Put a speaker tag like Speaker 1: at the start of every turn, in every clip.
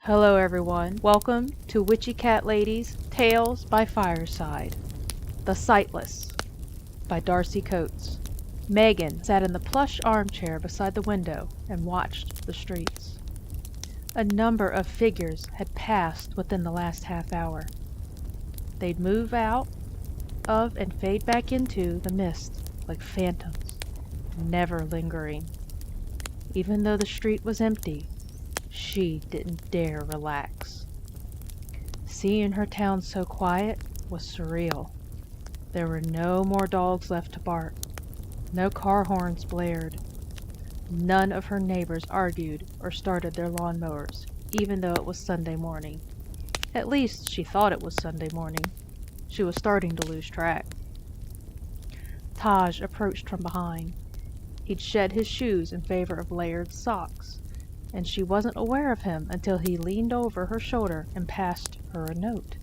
Speaker 1: Hello everyone, welcome to WitchyCatLady's Tales by Fireside. The Sightless by Darcy Coates. Megan sat in the plush armchair beside the window and watched the streets. A number of figures had passed within the last half hour. They'd move out of and fade back into the mist like phantoms, never lingering. Even though the street was empty, she didn't dare relax. Seeing her town so quiet was surreal. There were no more dogs left to bark. No car horns blared. None of her neighbors argued or started their lawnmowers, even though it was Sunday morning. At least she thought it was Sunday morning. She was starting to lose track. Taj approached from behind. He'd shed his shoes in favor of layered socks, and she wasn't aware of him until he leaned over her shoulder and passed her a note.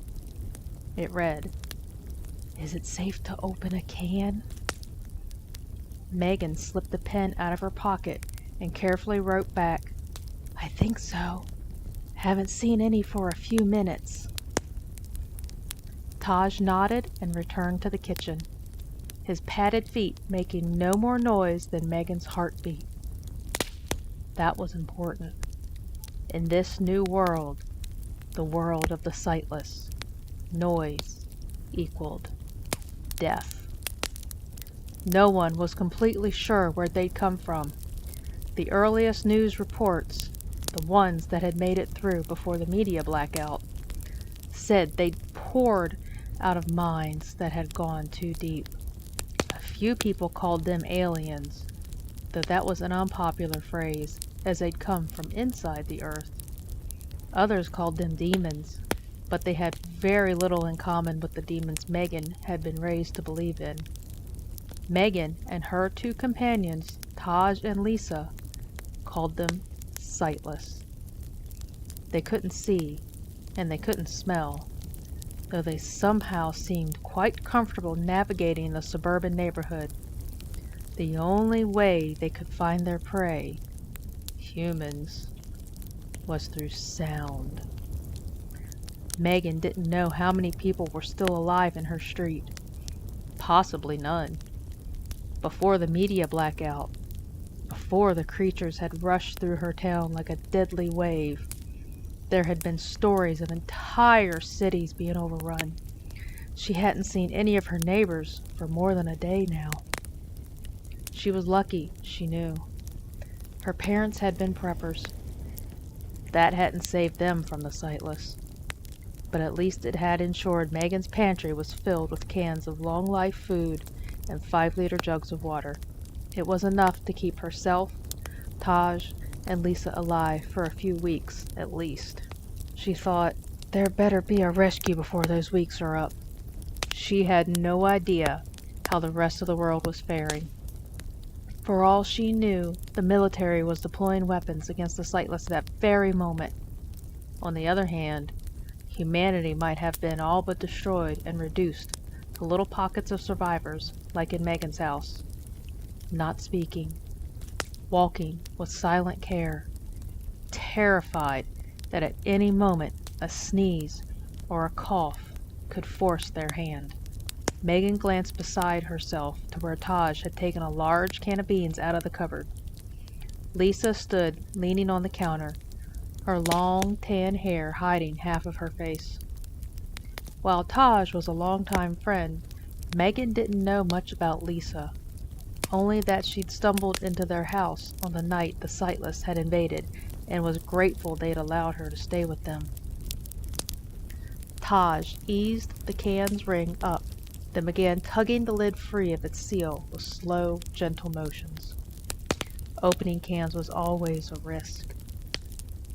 Speaker 1: It read, "Is it safe to open a can?" Megan slipped the pen out of her pocket and carefully wrote back, "I think so. Haven't seen any for a few minutes." Taj nodded and returned to the kitchen, his padded feet making no more noise than Megan's heartbeat. That was important. In this new world, the world of the sightless, noise equaled death. No one was completely sure where they'd come from. The earliest news reports, the ones that had made it through before the media blackout, said they'd poured out of mines that had gone too deep. A few people called them aliens, though that was an unpopular phrase, as they'd come from inside the earth. Others called them demons, but they had very little in common with the demons Megan had been raised to believe in. Megan and her two companions, Taj and Lisa, called them sightless. They couldn't see, and they couldn't smell, though they somehow seemed quite comfortable navigating the suburban neighborhood. The only way they could find their prey, humans, was through sound. Megan didn't know how many people were still alive in her street. Possibly none. Before the media blackout, before the creatures had rushed through her town like a deadly wave, there had been stories of entire cities being overrun. She hadn't seen any of her neighbors for more than a day now. She was lucky, she knew. Her parents had been preppers. That hadn't saved them from the sightless, but at least it had ensured Megan's pantry was filled with cans of long-life food and 5-liter jugs of water. It was enough to keep herself, Taj, and Lisa alive for a few weeks at least. She thought, there better be a rescue before those weeks are up. She had no idea how the rest of the world was faring. For all she knew, the military was deploying weapons against the sightless at that very moment. On the other hand, humanity might have been all but destroyed and reduced to little pockets of survivors, like in Megan's house. Not speaking, walking with silent care, terrified that at any moment a sneeze or a cough could force their hand. Megan glanced beside herself to where Taj had taken a large can of beans out of the cupboard. Lisa stood leaning on the counter, her long tan hair hiding half of her face. While Taj was a longtime friend, Megan didn't know much about Lisa, only that she'd stumbled into their house on the night the sightless had invaded and was grateful they'd allowed her to stay with them. Taj eased the can's ring up, then began tugging the lid free of its seal with slow, gentle motions. Opening cans was always a risk.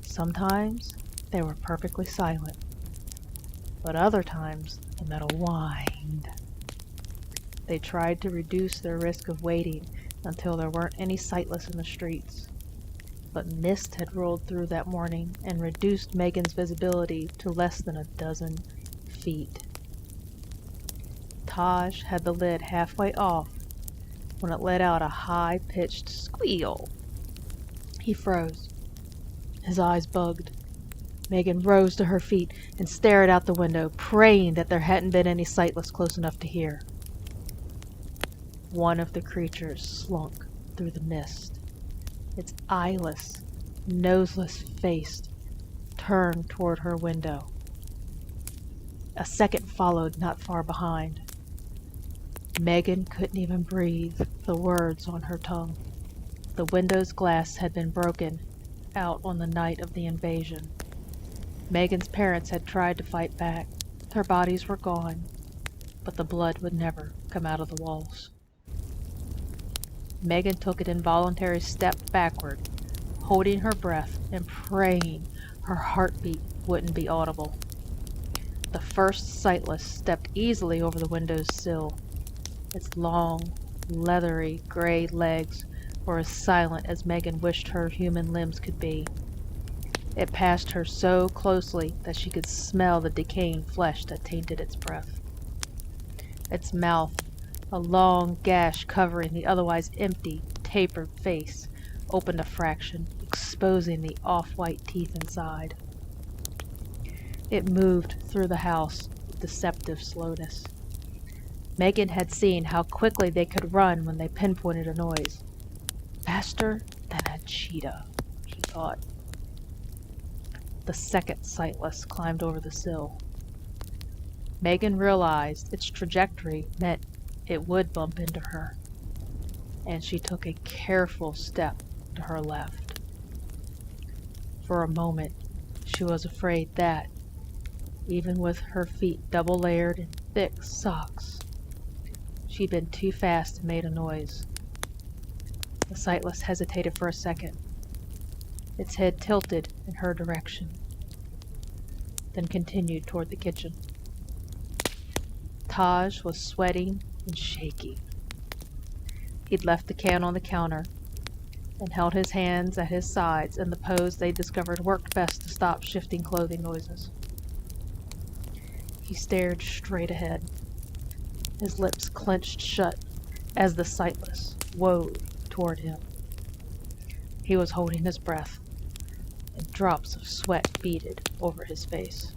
Speaker 1: Sometimes they were perfectly silent, but other times the metal whined. They tried to reduce their risk of waiting until there weren't any sightless in the streets, but mist had rolled through that morning and reduced Megan's visibility to less than a dozen feet. Taj had the lid halfway off when it let out a high-pitched squeal. He froze. His eyes bugged. Megan rose to her feet and stared out the window, praying that there hadn't been any Sightless close enough to hear. One of the creatures slunk through the mist, its eyeless, noseless face turned toward her window. A second followed not far behind. Megan couldn't even breathe, the words on her tongue. The window's glass had been broken out on the night of the invasion. Megan's parents had tried to fight back. Their bodies were gone, but the blood would never come out of the walls. Megan took an involuntary step backward, holding her breath and praying her heartbeat wouldn't be audible. The first Sightless stepped easily over the window's sill. Its long, leathery, gray legs were as silent as Megan wished her human limbs could be. It passed her so closely that she could smell the decaying flesh that tainted its breath. Its mouth, a long gash covering the otherwise empty, tapered face, opened a fraction, exposing the off-white teeth inside. It moved through the house with deceptive slowness. Megan had seen how quickly they could run when they pinpointed a noise. Faster than a cheetah, she thought. The second Sightless climbed over the sill. Megan realized its trajectory meant it would bump into her, and she took a careful step to her left. For a moment, she was afraid that, even with her feet double-layered in thick socks, she'd been too fast and made a noise. The Sightless hesitated for a second. Its head tilted in her direction, then continued toward the kitchen. Taj was sweating and shaking. He'd left the can on the counter and held his hands at his sides in the pose they discovered worked best to stop shifting clothing noises. He stared straight ahead, his lips clenched shut as the Sightless wove toward him. He was holding his breath, and drops of sweat beaded over his face.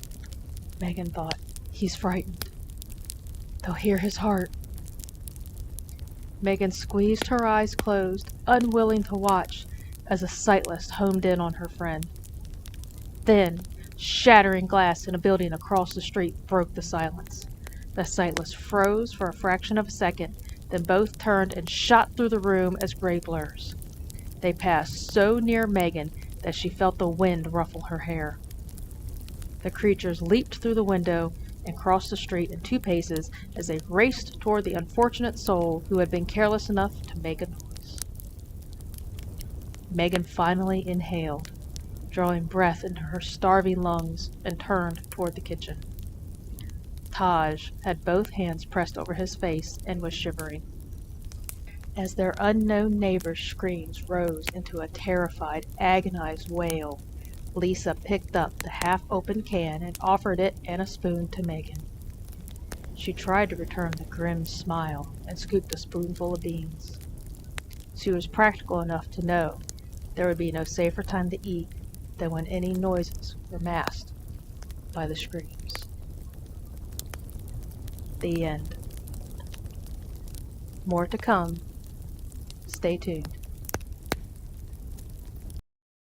Speaker 1: Megan thought, he's frightened. They'll hear his heart. Megan squeezed her eyes closed, unwilling to watch as the Sightless homed in on her friend. Then, shattering glass in a building across the street broke the silence. The Sightless froze for a fraction of a second, then both turned and shot through the room as gray blurs. They passed so near Megan that she felt the wind ruffle her hair. The creatures leaped through the window and crossed the street in 2 paces as they raced toward the unfortunate soul who had been careless enough to make a noise. Megan finally inhaled, drawing breath into her starving lungs, and turned toward the kitchen. Taj had both hands pressed over his face and was shivering. As their unknown neighbor's screams rose into a terrified, agonized wail, Lisa picked up the half-opened can and offered it and a spoon to Megan. She tried to return the grim smile and scooped a spoonful of beans. She was practical enough to know there would be no safer time to eat than when any noises were masked by the screams. The end. More to come. Stay tuned.